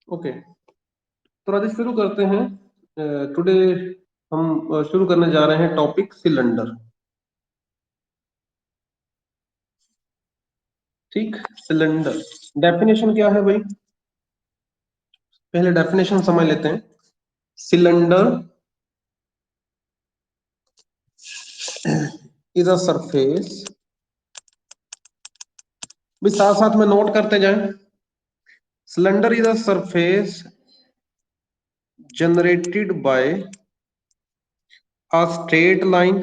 Okay, तो राजेश शुरू करते हैं। टुडे हम शुरू करने जा रहे हैं टॉपिक सिलेंडर। ठीक, सिलेंडर डेफिनेशन क्या है भाई? पहले डेफिनेशन समझ लेते हैं। सिलेंडर इज अ सरफेस, भी साथ साथ में नोट करते जाएं। Cylinder is a surface generated by a straight line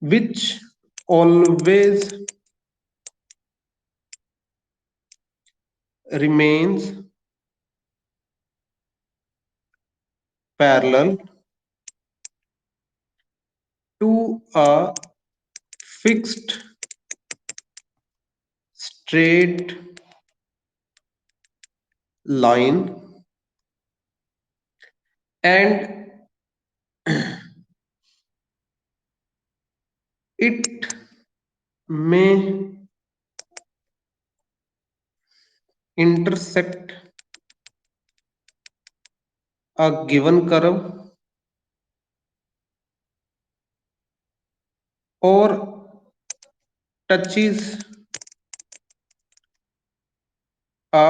which always remains parallel to a fixed straight line and it may intersect a given curve or touches a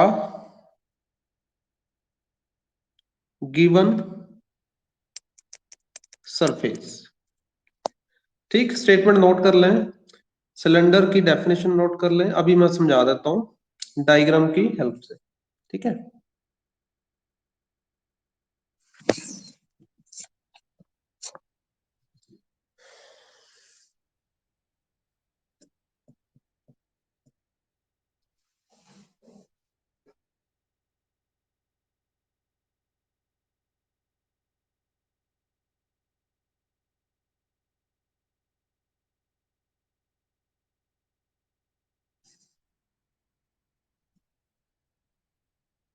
given surface। ठीक, statement note कर लें, cylinder की definition note कर लें। अभी मैं समझा देता हूं डायग्राम की हेल्प से। ठीक है,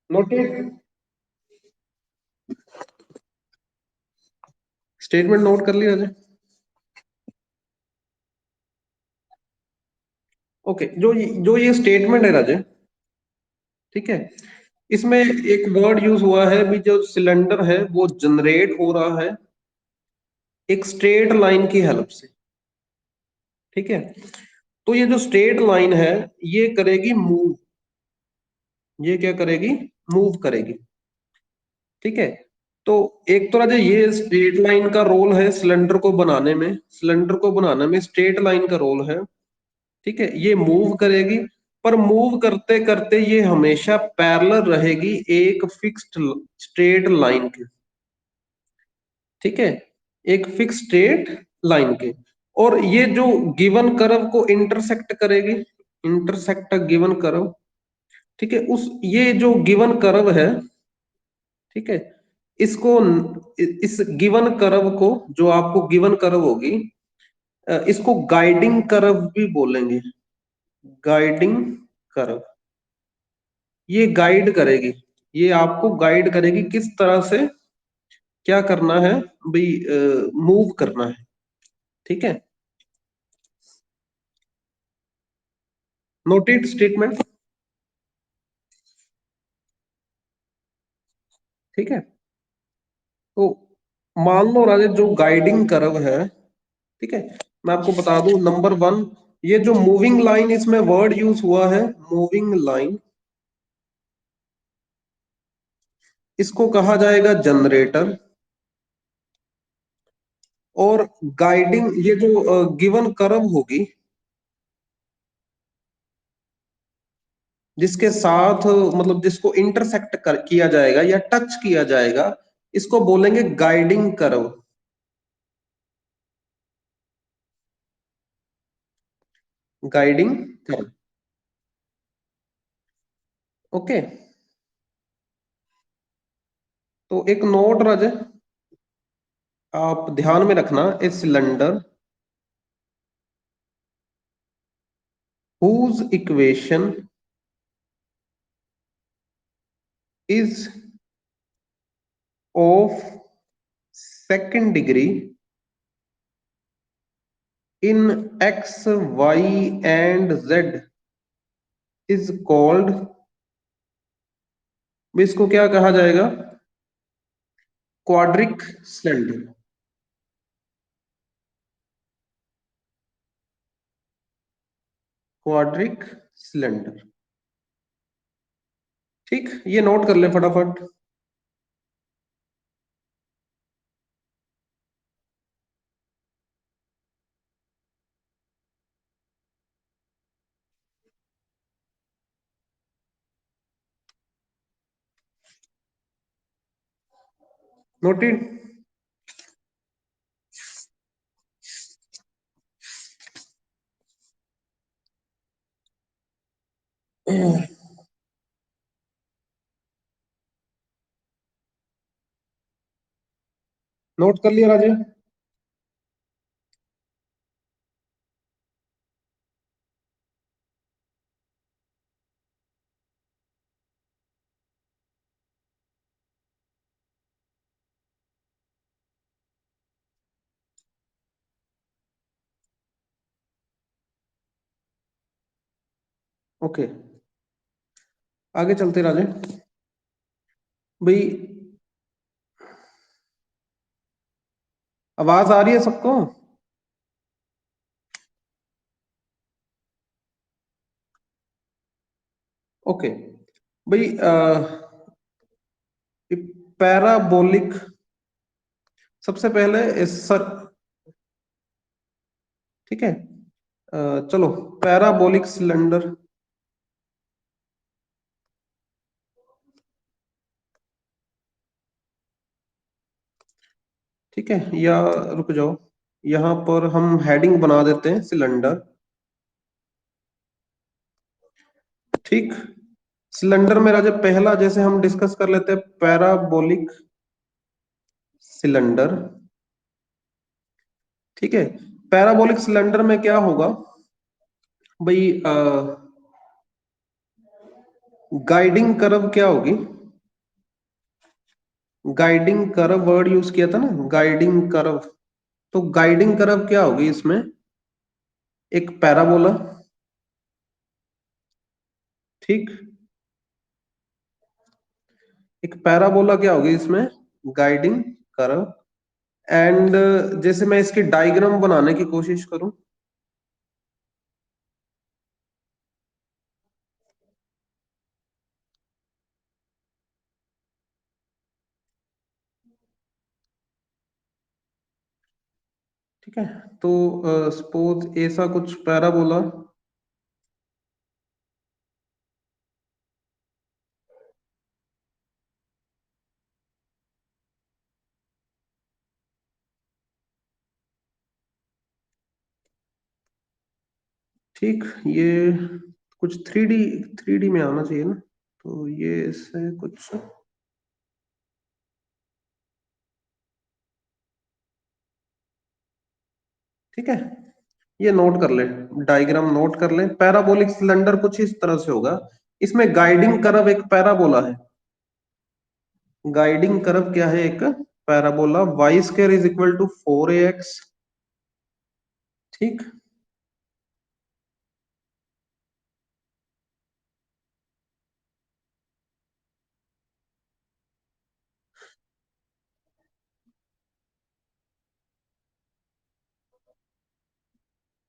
नोटेड स्टेटमेंट नोट कर लिया जाए। ओके, जो ये स्टेटमेंट है राजे, ठीक है, इसमें एक वर्ड यूज हुआ है भी, जो सिलेंडर है वो जनरेट हो रहा है एक स्ट्रेट लाइन की हेल्प से। ठीक है, तो ये जो स्ट्रेट लाइन है ये करेगी मूव, ये क्या करेगी? मूव करेगी। ठीक है, तो एक तो राजा ये स्ट्रेट लाइन का रोल है सिलेंडर को बनाने में, सिलेंडर को बनाने में स्ट्रेट लाइन का रोल है। ठीक है, ये मूव करेगी, पर मूव करते करते ये हमेशा पैरेलल रहेगी एक फिक्स्ड स्ट्रेट लाइन के। ठीक है, एक फिक्स स्ट्रेट लाइन के, और ये जो गिवन कर्व को इंटरसेक्ट करेगी, इंटरसेक्ट गिवन कर्व। ठीक है, उस ये जो गिवन कर्व है, ठीक है, इसको इस गिवन कर्व को, जो आपको गिवन कर्व होगी, इसको गाइडिंग कर्व भी बोलेंगे। गाइडिंग कर्व ये गाइड करेगी, ये आपको गाइड करेगी किस तरह से क्या करना है भाई, मूव करना है। ठीक है, नोटेड स्टेटमेंट। ठीक है, तो मान लो राजे जो गाइडिंग कर्व है, ठीक है, मैं आपको बता दूं, नंबर वन, ये जो मूविंग लाइन इसमें वर्ड यूज हुआ है मूविंग लाइन, इसको कहा जाएगा जनरेटर। और गाइडिंग ये जो गिवन कर्व होगी जिसके साथ मतलब जिसको इंटरसेक्ट किया जाएगा या टच किया जाएगा, इसको बोलेंगे guiding curve. Guiding curve. Okay, तो एक नोट राजे आप ध्यान में रखना, a cylinder whose equation is of second degree in x, y and z is called, इसको क्या कहा जाएगा? Quadric cylinder. Quadric cylinder. ठीक, ये नोट कर ले फटाफट। नोटेड। नोट कर लिया राजे? ओके, आगे चलते राजे। भाई, आवाज आ रही है सबको? ओके भाई, पैराबोलिक, सबसे पहले सर, ठीक है। चलो, पैराबोलिक सिलेंडर, ठीक है, या रुक जाओ, यहां पर हम हेडिंग बना देते हैं सिलेंडर। ठीक, सिलेंडर में राजा पहला जैसे हम डिस्कस कर लेते हैं, पैराबोलिक सिलेंडर। ठीक है, पैराबोलिक सिलेंडर में क्या होगा भाई? गाइडिंग कर्व क्या होगी? गाइडिंग कर्व वर्ड यूज किया था ना, गाइडिंग कर्व। तो गाइडिंग कर्व क्या होगी इसमें? एक पैराबोला। ठीक, एक पैराबोला क्या होगी इसमें? Guiding curve. एंड जैसे मैं इसकी डायग्राम बनाने की कोशिश करूं, ठीक है, तो सपोज ऐसा कुछ पैराबोला। ठीक, ये कुछ थ्री डी में आना चाहिए ना, तो ये इससे कुछ, ठीक है, ये नोट कर ले, डायग्राम नोट कर ले। पैराबोलिक सिलेंडर कुछ इस तरह से होगा। इसमें गाइडिंग कर्व एक पैराबोला है। गाइडिंग कर्व क्या है? एक parabola. Y square is equal to 4ax। ठीक,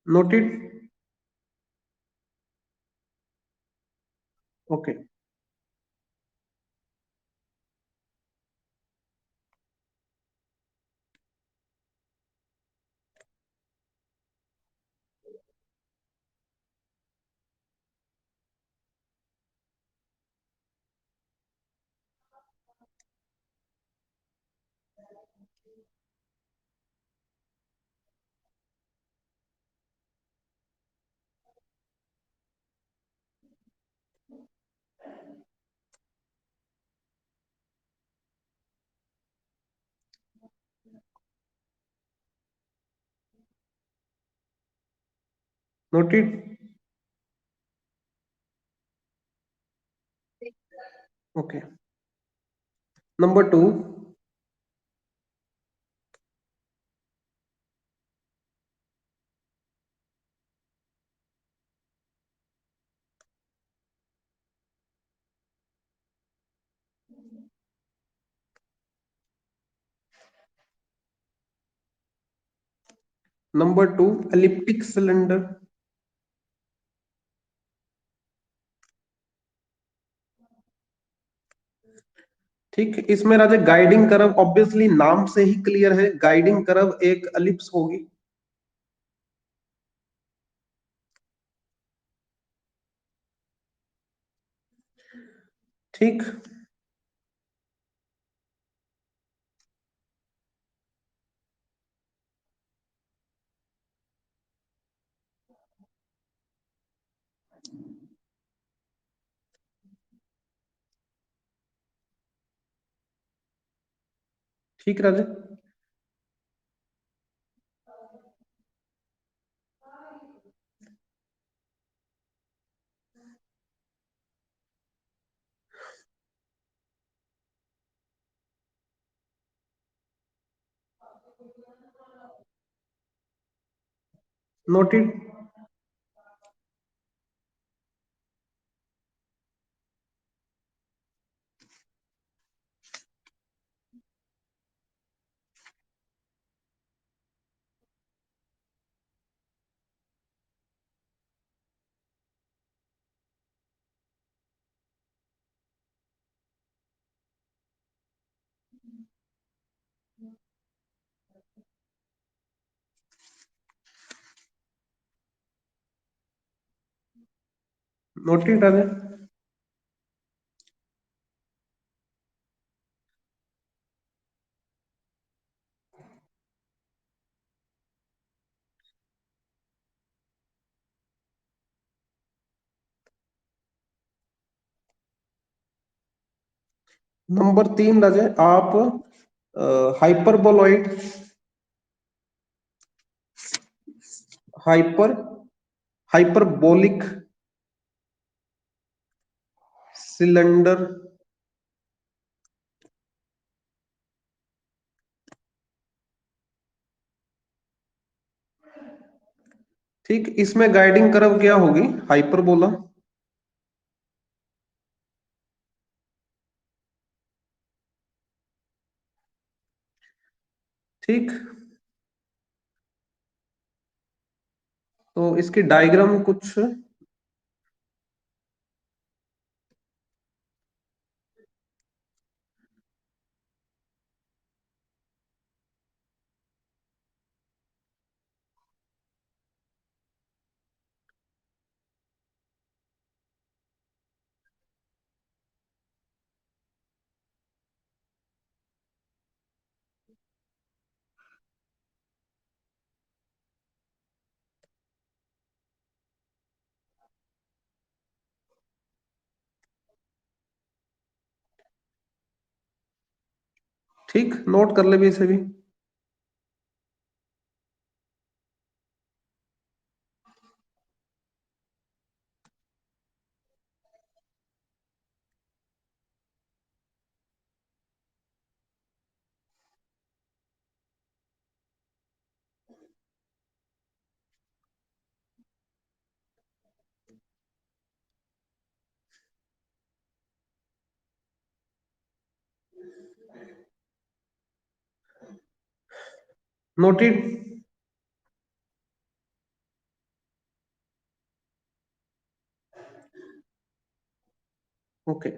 noted. Okay, noted. Okay, number 2, number two, elliptic cylinder. ठीक, इसमें राजा गाइडिंग करव ऑब्वियसली नाम से ही क्लियर है, गाइडिंग करव एक एलिप्स होगी। ठीक, ठीक राजा। नोटेड। नोटेड राजा। नंबर तीन राजा, आप हाइपरबोलॉइड, हाइपर हाइपरबोलिक सिलेंडर, ठीक, इसमें गाइडिंग करव क्या होगी, हाइपरबोला। ठीक, तो इसकी डायग्राम कुछ ठीक, नोट कर ले भी इसे भी। नोटेड। ओके,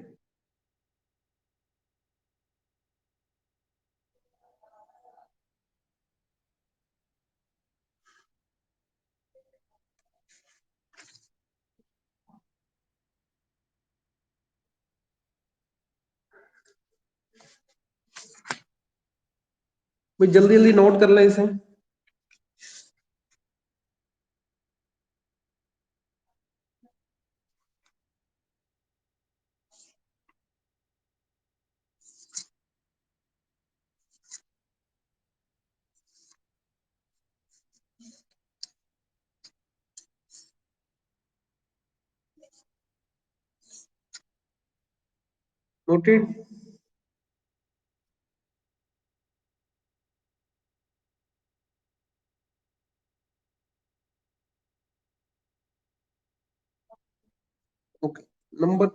भाई जल्दी जल्दी नोट कर ले इसे। नोटेड। ओके, नंबर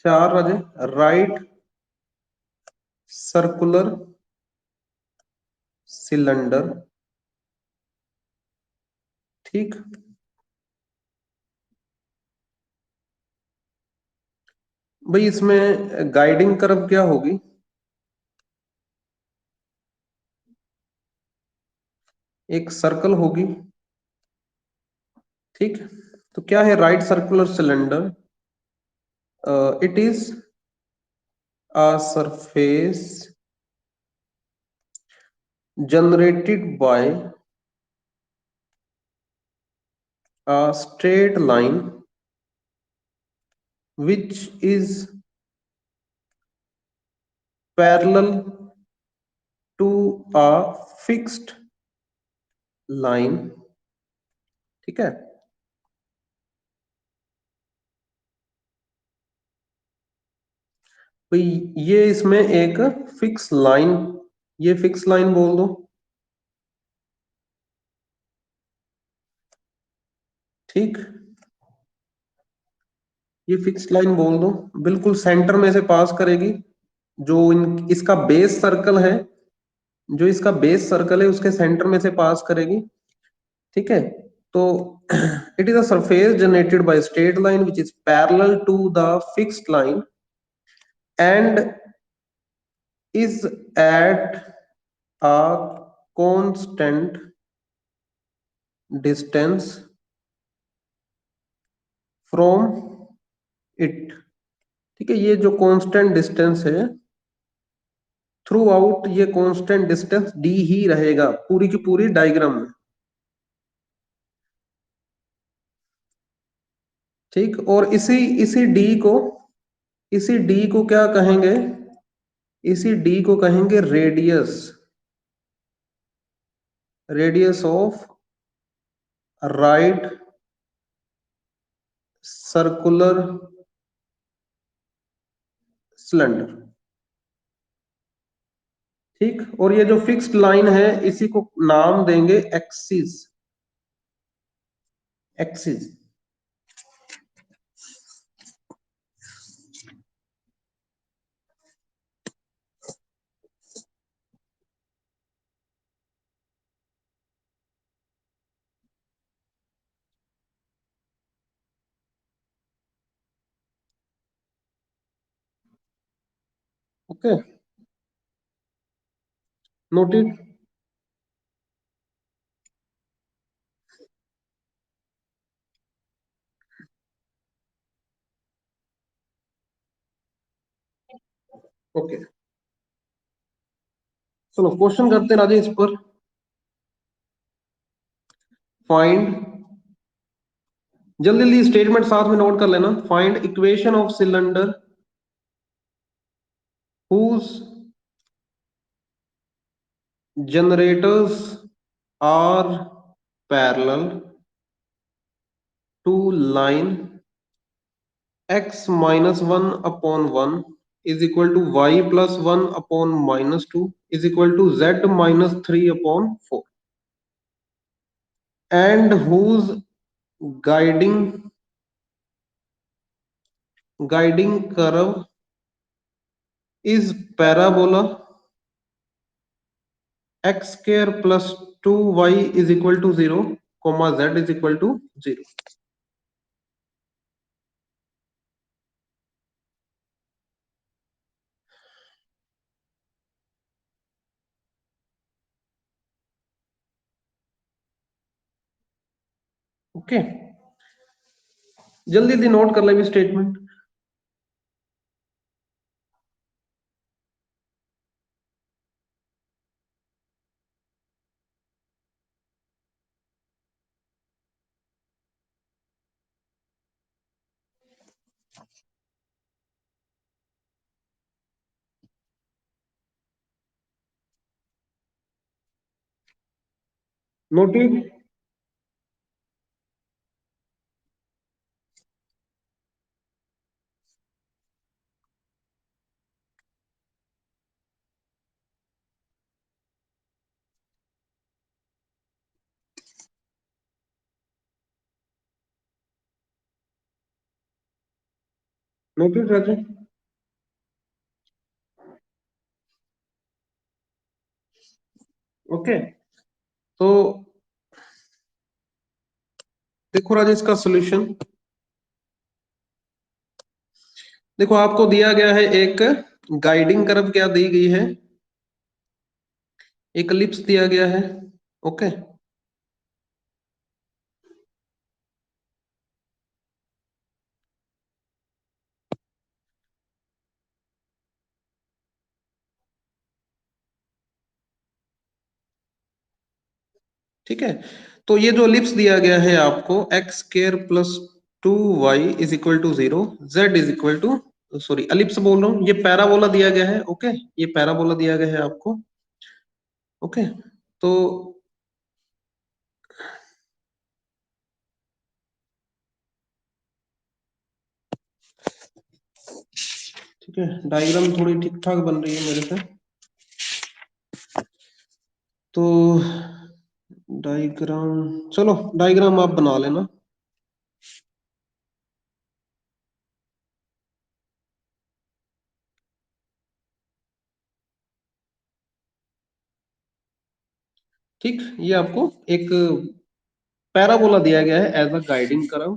चार राजे, राइट सर्कुलर सिलेंडर, ठीक। भाई इसमें गाइडिंग कर्व क्या होगी? एक सर्कल होगी, ठीक। तो क्या है right circular cylinder? It is a surface generated by a straight line which is parallel to a fixed line, ठीक है। तो ये इसमें एक फिक्स लाइन, ये फिक्स लाइन बोल दो, ठीक। ये फिक्स लाइन बोल दो, बिल्कुल सेंटर में से पास करेगी। जो इसका बेस सर्कल है, जो इसका बेस सर्कल है उसके सेंटर में से पास करेगी, ठीक है। तो it is a surface generated by a straight line which is parallel to the fixed line and is at a constant distance from it, ठीक है। ये जो कांस्टेंट डिस्टेंस है, थ्रू आउट ये कांस्टेंट डिस्टेंस डी ही रहेगा पूरी की पूरी डायग्राम में, ठीक। और इसी इसी डी को, इसी डी को क्या कहेंगे? इसी डी को कहेंगे radius, radius of right circular cylinder, ठीक। और ये जो फिक्स्ड लाइन है इसी को नाम देंगे axis, axis. Okay, noted. Okay, चलो क्वेश्चन करते हैं राजे इस पर। फाइंड, जल्दी जल्दी स्टेटमेंट साथ में नोट कर लेना। Find equation of cylinder whose generators are parallel to line x minus 1 upon 1 is equal to y plus 1 upon minus 2 is equal to z minus 3 upon 4 and whose guiding guiding curve is parabola x square plus 2y is equal to 0 comma z is equal to 0। Okay, जल्दी जल्दी note कर ले statement. Noted. Noted Raju. Okay, तो देखो राजेश इसका solution. देखो आपको दिया गया है एक गाइडिंग कर्व क्या दी गई है, एक एलिप्स दिया गया है। ओके, ठीक है। तो ये जो एलिप्स दिया गया है आपको, X square plus 2y is equal to 0, Z is equal to, sorry ellipse बोल रहा हूँ, ये पैराबोला दिया गया है। ओके, ये पैराबोला दिया गया है आपको। ओके, तो ठीक है, डायग्राम थोड़ी ठीक ठाक बन रही है मेरे से। तो डायग्राम, चलो डायग्राम आप बना लेना। ठीक, ये आपको एक पैराबोला दिया गया है एज अ गाइडिंग कर्व।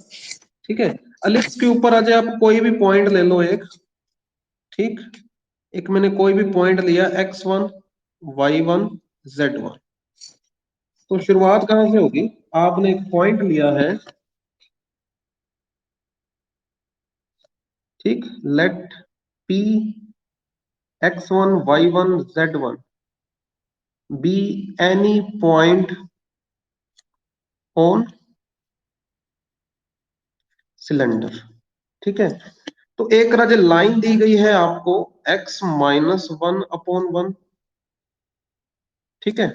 ठीक है, एलिप्स के ऊपर आ जाए, आप कोई भी पॉइंट ले लो एक। ठीक, एक मैंने कोई भी पॉइंट लिया x1, y1, z1। तो शुरुआत कहां से होगी? आपने एक पॉइंट लिया है। ठीक, let p x1 y1 z1 be any point on cylinder. ठीक है, तो एक राजे लाइन दी गई है आपको, x-1/1, ठीक है,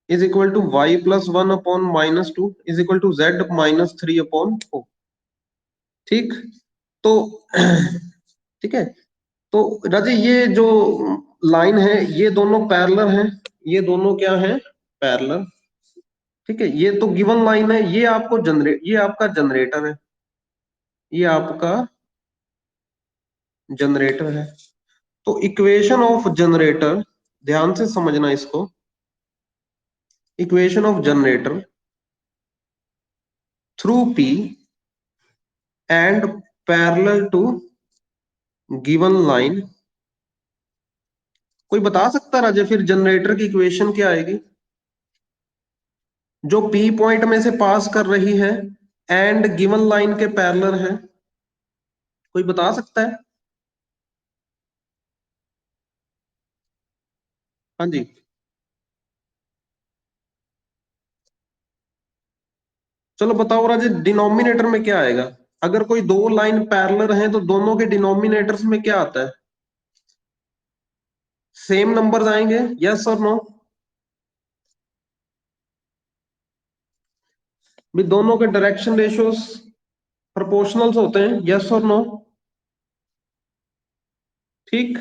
is equal to y+1/-2 is equal to z-3/4। ठीक, तो ठीक है, तो राजे ये जो लाइन है, ये दोनों पैरेलल हैं, ये दोनों क्या हैं? पैरेलल। ठीक है, ये तो गिवन लाइन है, ये आपको जनरेट, ये आपका जनरेटर है, ये आपका जनरेटर है। तो इक्वेशन ऑफ जनरेटर, ध्यान से समझना इसको, equation of generator through P and parallel to given line. कोई बता सकता है राजा फिर जनरेटर की इक्वेशन क्या आएगी? जो P पॉइंट में से पास कर रही है एंड गिवन लाइन के पैरेलल है, कोई बता सकता है? हाँ जी, चलो बताओ राजा, डिनोमिनेटर में क्या आएगा? अगर कोई दो लाइन पैरेलल है तो दोनों के डिनोमिनेटर्स में क्या आता है? सेम नंबर्स आएंगे, यस और नो? भी दोनों के डायरेक्शन रेशियोस प्रोपोर्शनल्स होते हैं, यस और नो? ठीक,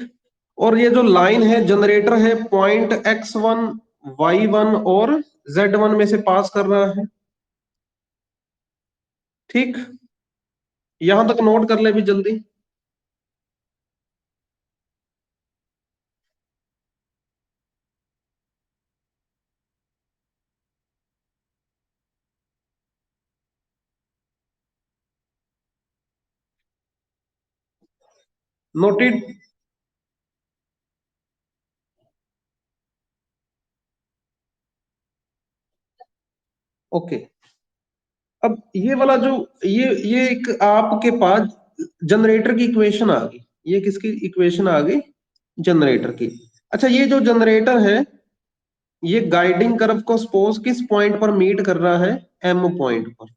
और ये जो लाइन है, जनरेटर है, पॉइंट x1 y1 और z1 में से पास कर रहा है। ठीक, यहां तक नोट कर ले भी जल्दी। नोटेड। ओके, अब ये वाला जो, ये एक आपके पास जनरेटर की इक्वेशन आ गई। ये किसकी इक्वेशन आ गई? जनरेटर की। अच्छा, ये जो जनरेटर है, ये गाइडिंग कर्व को सपोज किस पॉइंट पर मीट कर रहा है? एम पॉइंट पर।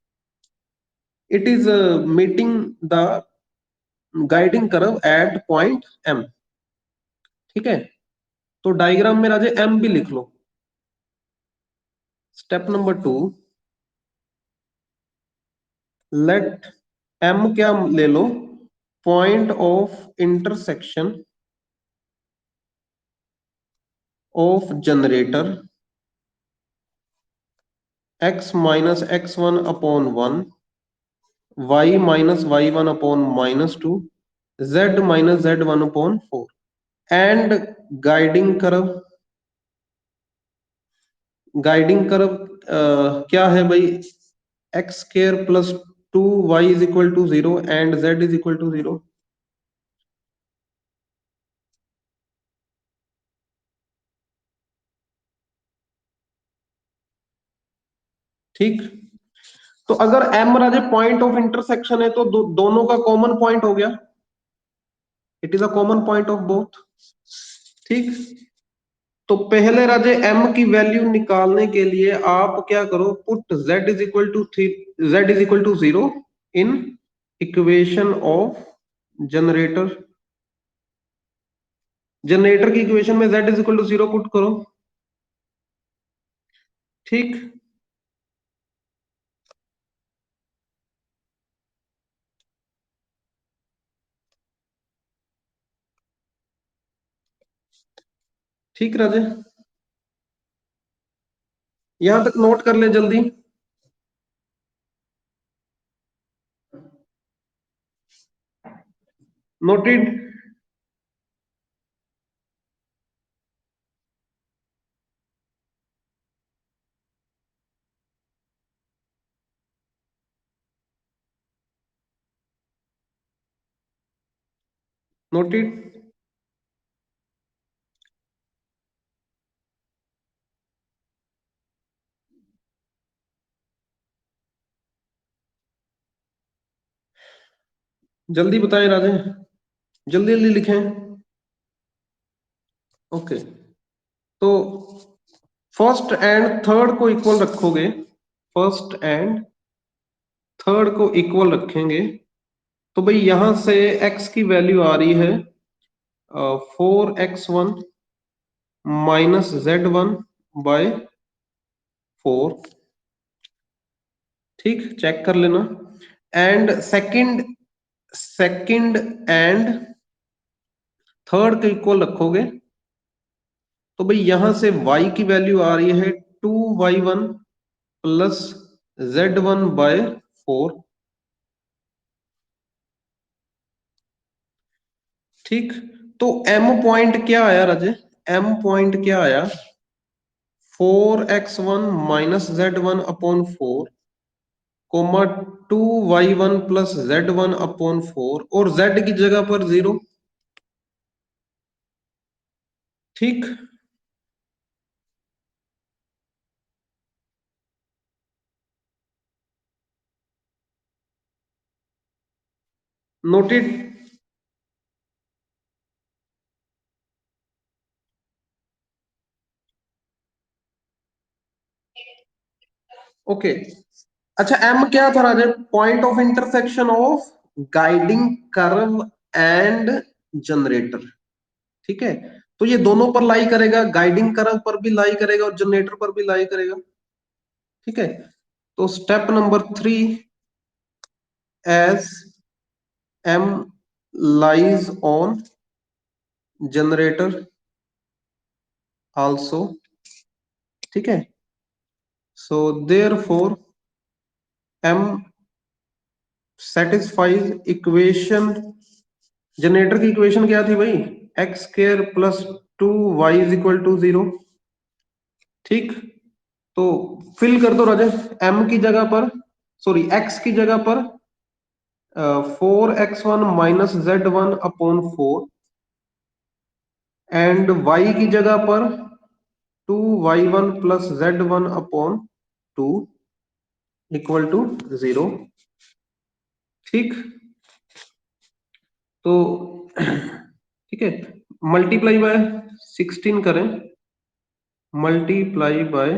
It is meeting the guiding curve at point M. ठीक है, तो डायग्राम में राजे एम भी लिख लो। स्टेप नंबर 2, लेट एम क्या ले लो? Point of intersection of generator x-x1/1, y-y1/-2, z-z1/4 and guiding curve guiding curve क्या है भाई, x square plus 2y is equal to 0 and z is equal to 0। ठीक। तो अगर m राजे पॉइंट ऑफ इंटरसेक्शन है तो दोनों का कॉमन पॉइंट हो गया, it is a common point of both. ठीक। तो पहले राजे m की वैल्यू निकालने के लिए आप क्या करो, put z is equal to three, z is equal to 0 in equation of generator. Generator की इक्वेशन में z is equal to 0 put करो। ठीक। ठीक राजे, यहां तक नोट कर ले जल्दी। नोटेड। नोटेड। जल्दी बताएं राजे, जल्दी जल्दी लिखें। ओके। तो फर्स्ट एंड थर्ड को इक्वल रखोगे, फर्स्ट एंड थर्ड को इक्वल रखेंगे, तो भाई यहां से x की वैल्यू आ रही है 4x1 माइनस z1 बाय 4। ठीक, चेक कर लेना। And second, second and third के इक्वल रखोगे, तो भाई यहां से y की वैल्यू आ रही है 2y1 प्लस z1 बाय 4। ठीक। तो m पॉइंट क्या आया राजे, m पॉइंट क्या आया, 4x1 minus z1 upon 4 comma 2y1 plus z1 upon 4 और z की जगह पर 0। ठीक। नोटेड। ओके। अच्छा m क्या था राजे, point of intersection of guiding curve and generator. ठीक है। तो ये दोनों पर लाई करेगा, गाइडिंग कर्व पर भी लाई करेगा और जनरेटर पर भी लाई करेगा। ठीक है। तो step number 3, as m lies on generator also. ठीक है। So therefore m satisfies equation, generator की इक्वेशन क्या थी भाई, x square plus 2y is equal to 0। ठीक। तो फिल कर दो राजे, m की जगह पर, सॉरी x की जगह पर 4x1 minus z1 upon 4 and y की जगह पर 2y1 plus z1 upon 2 equal to 0। ठीक। तो ठीक है, मल्टीप्लाई बाय 16 करें, मल्टीप्लाई बाय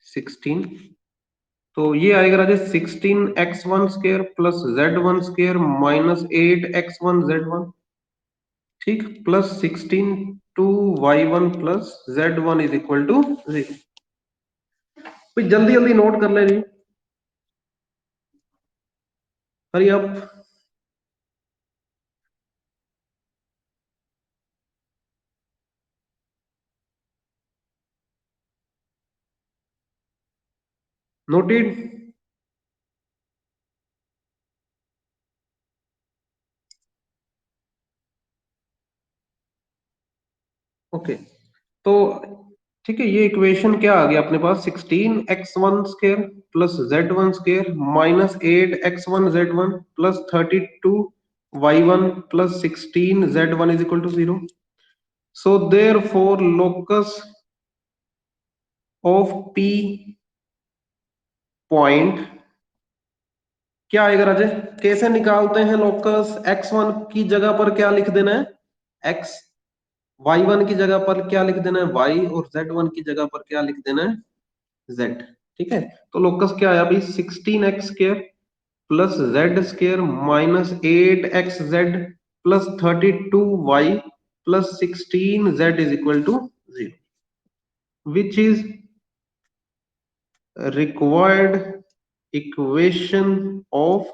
16, तो ये आएगा राजे 16x1 square plus z1 square minus 8x1 z1। ठीक, plus 16 2y1 plus z1 is equal to 0। जल्दी जल्दी नोट कर ले जी, हरी अप। नोटेड। ओके। तो ठीक है, ये इक्वेशन क्या आ गया अपने पास, 16x1 square plus z1 square minus 8x1 z1 plus 32y1 plus 16z1 is equal to 0। So therefore locus of P point क्या आएगा राजे? कैसे निकालते हैं लोकस? x1 की जगह पर क्या लिख देना है x, y1 की जगह पर क्या लिख देना है y, और z1 की जगह पर क्या लिख देना है z। ठीक है, तो लोकस क्या आया अभी? 16x square plus Z square minus 8x z plus 32y plus 16z is equal to 0, which is required equation of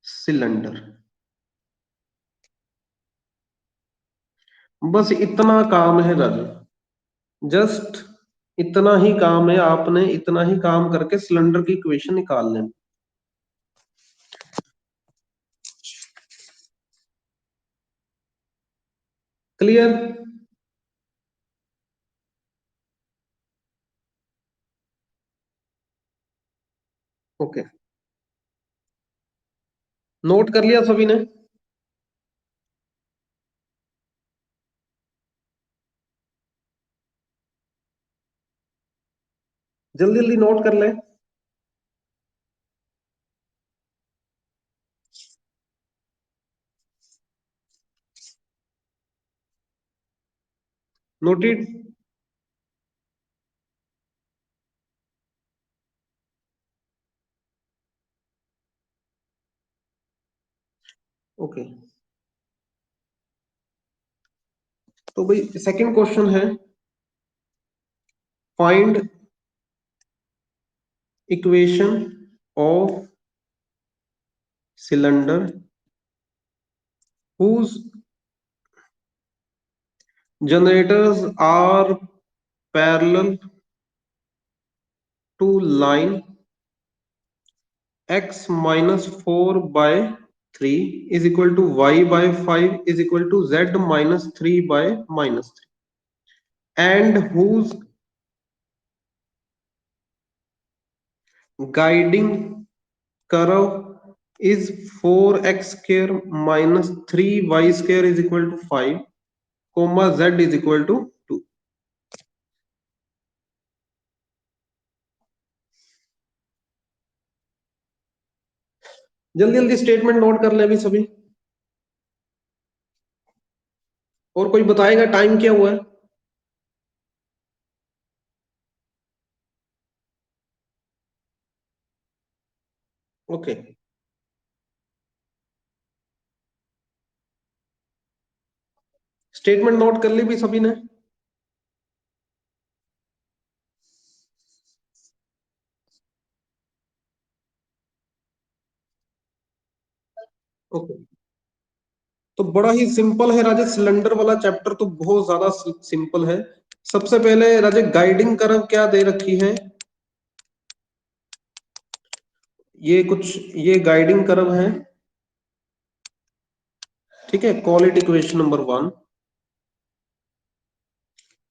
cylinder. बस इतना काम है राजू, जस्ट इतना ही काम है, आपने इतना ही काम करके सिलेंडर की इक्वेशन निकाल लेनी। क्लियर? ओके, नोट कर लिया सभी ने? जल्दी जल्दी नोट कर ले। नोटेड? ओके, तो भाई सेकंड क्वेश्चन है, find equation of cylinder whose generators are parallel to line x minus 4 by 3 is equal to y by 5 is equal to z minus 3 by minus 3, and whose guiding curve is 4x square minus 3y square is equal to 5, comma z is equal to 2। जल्दी जल्दी statement note कर ले अभी सभी, और कोई बताएगा time क्या हुआ है? ओके, स्टेटमेंट नोट कर ली भी सभी ने? ओके, तो बड़ा ही सिंपल है राजे, सिलेंडर वाला चैप्टर तो बहुत ज्यादा सिंपल है। सबसे पहले राजे गाइडिंग कर्व क्या दे रखी है? ये कुछ, ये गाइडिंग कर्व है। ठीक है, call it equation number 1।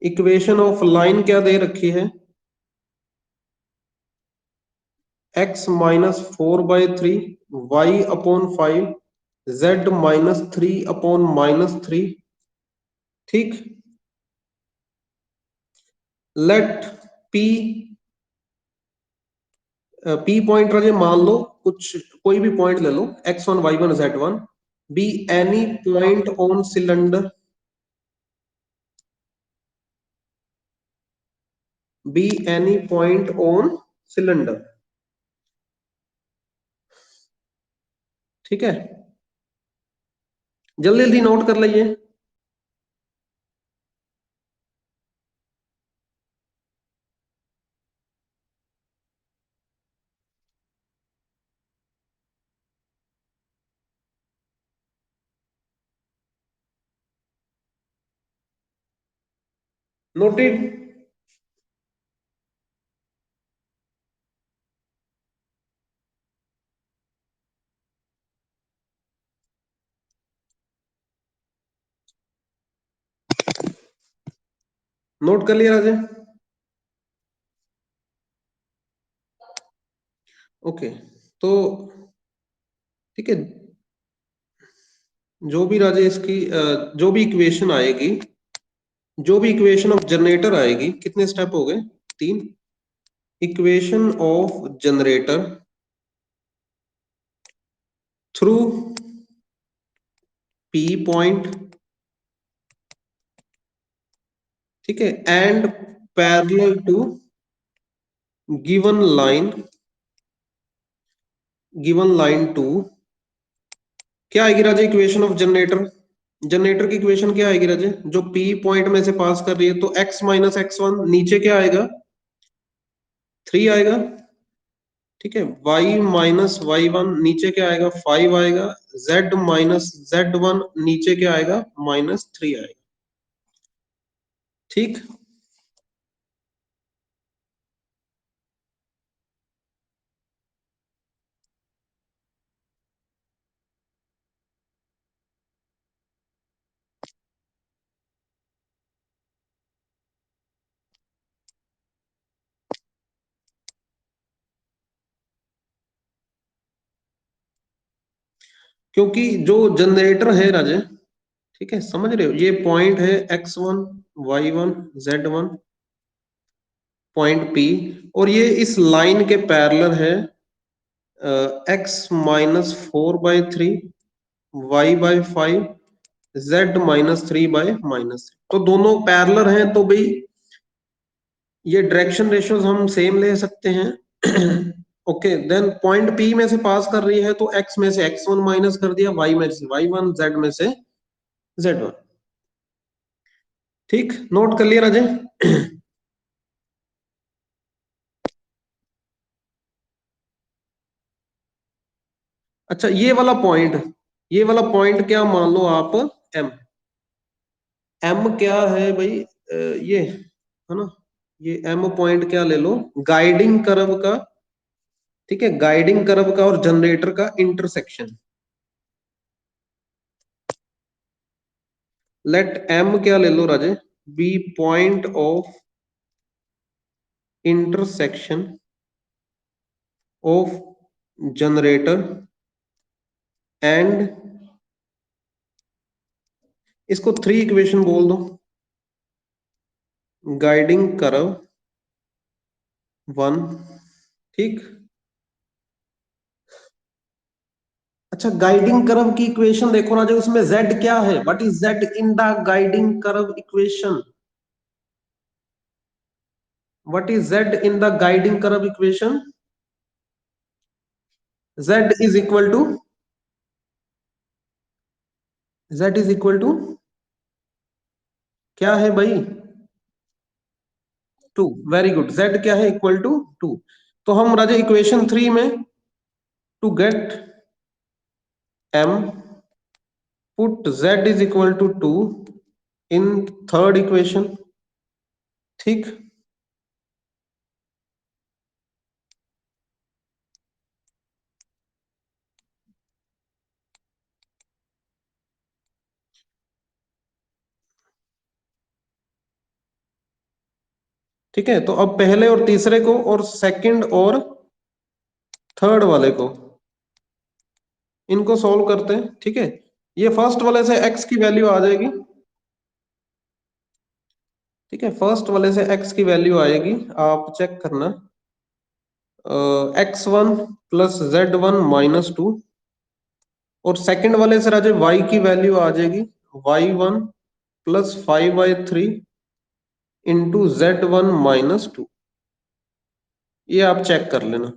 Equation of line क्या दे रखी है? x minus 4/3 y upon 5 z minus 3/-3। ठीक, लेट p, पी पॉइंट रहे मान लो, कुछ कोई भी पॉइंट ले लो, x1 y1 z1 be any point on cylinder, B any point on cylinder. ठीक है, जल्दी जल्दी नोट कर लीजिए। नोटेड? नोट कर लिया राजे? ओके, तो ठीक है, जो भी राजे इसकी जो भी इक्वेशन आएगी, जो भी इक्वेशन ऑफ जनरेटर आएगी, कितने स्टेप हो गए? 3। Equation of generator through P point, ठीक है, and parallel to given line, given line two, क्या आएगी राजे इक्वेशन ऑफ जनरेटर? जनरेटर की इक्वेशन क्या आएगी राजे? जो पी पॉइंट में से पास कर रही है, तो x माइनस एक्स वन, नीचे क्या आएगा? 3 आएगा, ठीक है। y माइनस वाई वन, नीचे क्या आएगा? 5 आएगा। z माइनस जेड वन, नीचे क्या आएगा? -3 आएगा, ठीक। क्योंकि जो जनरेटर है राजे, ठीक है, समझ रहे हो, ये पॉइंट है x1 y1 z1, point P, और ये इस लाइन के पैरेलल है x -4/3, y/5, z -3/-3। तो दोनों पैरेलल हैं, तो भाई ये डायरेक्शन रेशियोज हम सेम ले सकते हैं। ओके, देन पॉइंट P में से पास कर रही है, तो x में से x1 माइनस कर दिया, y में से y1, z में से z1, ठीक। नोट कर लिया राजे? अच्छा, ये वाला पॉइंट क्या मान लो आप? m। m क्या है भाई? ये है ना, ये m पॉइंट क्या ले लो? गाइडिंग कर्व का, ठीक है, गाइडिंग कर्व का और जनरेटर का इंटरसेक्शन। लेट m क्या ले लो राजे? Be point of intersection of generator and, इसको 3 इक्वेशन बोल दो। गाइडिंग कर्व 1, ठीक। अच्छा, गाइडिंग कर्व की इक्वेशन देखो ना, जो उसमें z क्या है? What is z in the guiding curve equation? What is z in the guiding curve equation? z is equal to, z is equal to क्या है भाई? 2। वेरी गुड, z क्या है? Equal to 2। तो हम राजा इक्वेशन 3 में, to get m, put z is equal to 2 in third equation, ठीक। ठीक है, तो अब पहले और तीसरे को, और सेकंड और थर्ड वाले को, इनको सॉल्व करते हैं, ठीक है। ये फर्स्ट वाले से x की वैल्यू आ जाएगी, ठीक है, फर्स्ट वाले से x की वैल्यू आएगी, आप चेक करना, x1 प्लस z1 -2, और सेकंड वाले से राजे y की वैल्यू आ जाएगी y1 प्लस 5/3 इंटू z1 -2। ये आप चेक कर लेना,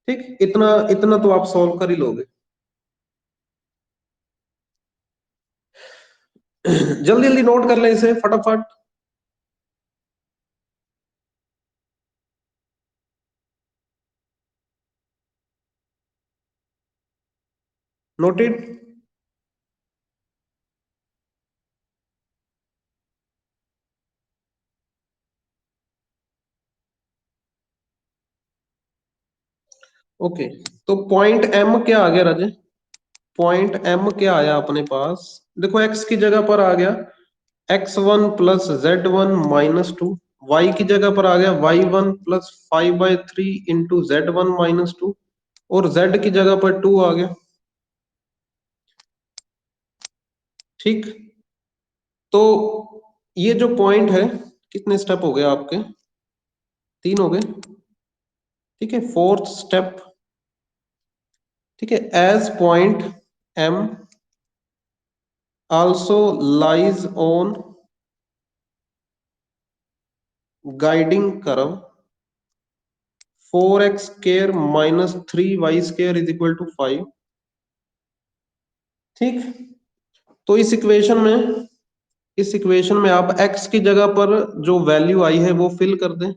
ठीक। इतना इतना तो आप सॉल्व कर ही लोगे। जल्दी जल्दी नोट कर ले इसे फटाफट। नोटेड? ओके, तो पॉइंट एम क्या आ गया राजे? पॉइंट एम क्या आया अपने पास? देखो एक्स की जगह पर आ गया x1 plus z1 minus two, Y की जगह पर आ गया y1 plus 5/3 into z1 minus two, और z की जगह पर 2 आ गया। ठीक, तो ये जो पॉइंट है, कितने स्टेप हो गए आपके? 3 हो गए। ठीक है, फोर्थ स्टेप, ठीक है, as point m also lies on guiding curve 4x square minus 3y square is equal to 5। ठीक, तो इस इक्वेशन में आप x की जगह पर जो वैल्यू आई है वो फिल कर दें,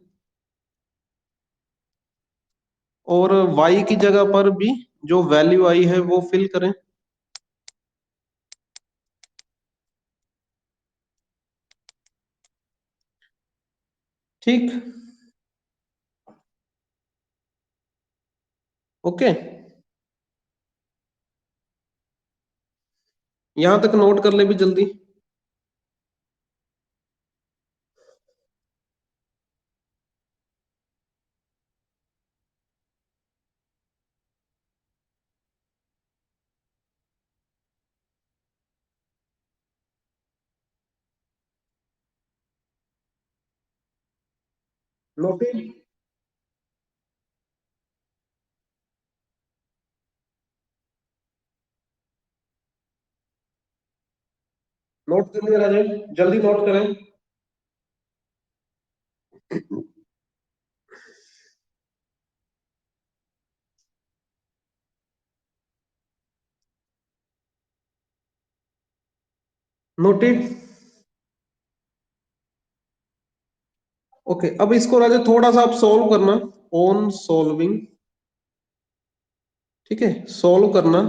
और y की जगह पर भी जो वैल्यू आई है वो फिल करें। ठीक, ओके, यहां तक नोट कर ले भी जल्दी। नोटेड, नोट कर लिया राजेश, जल्दी नोट करें। नोटेड, ओके, अब इसको राजा थोड़ा सा आप सोल्व करना, ऑन सोल्विंग, ठीक है, सोल्व करना,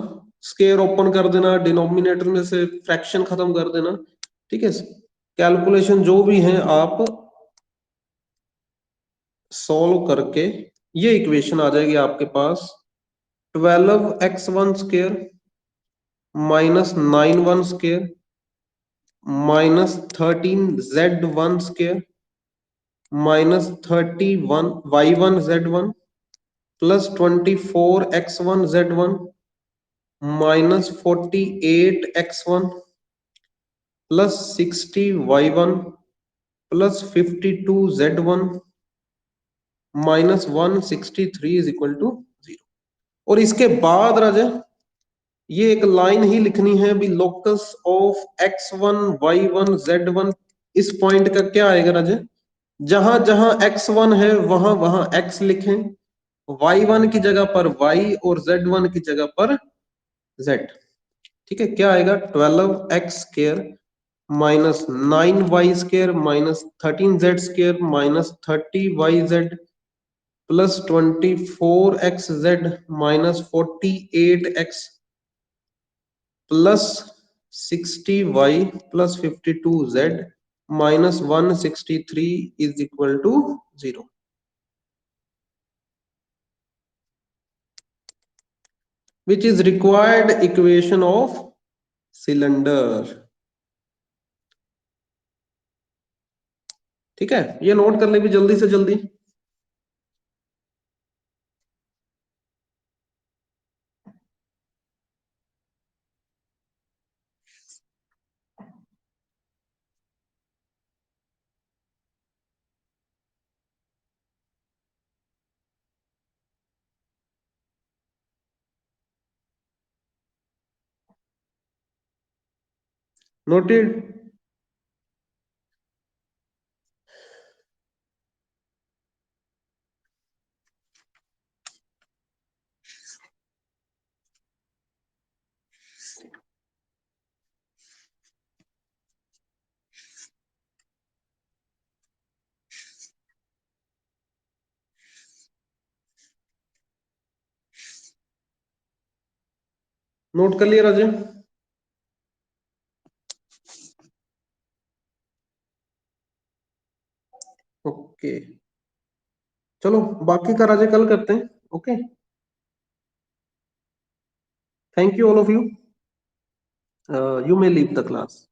स्केयर ओपन कर देना, डिनोमिनेटर में से फ्रैक्शन खत्म कर देना। ठीक है, कैलकुलेशन जो भी है आप सोल्व करके ये इक्वेशन आ जाएगी आपके पास, 12x1 square minus 9 1 square minus 13 z1 square minus 31 y1 z1 plus 24 x1 z1 minus 48 x1 plus 60 y1 plus 52 z1 minus 163 is equal to 0। और इसके बाद राजा ये एक लाइन ही लिखनी है भी, locus of x1 y1 z1। इस पॉइंट का क्या आएगा राजा, जहां जहां x1 है वहां वहां x लिखें, y1 की जगह पर y और z1 की जगह पर z। ठीक है, क्या आएगा, 12x square minus 9y square minus 13z square minus 30yz plus 24xz minus 48x plus 60y plus 52z minus 163 is equal to 0, which is required equation of cylinder. ठीक है, ये नोट कर ले भी जल्दी से जल्दी। नोटेड, नोट कर लिया राजे। ओके, चलो बाकी का राजे कल करते हैं। Okay, thank you all of you, you may leave the class.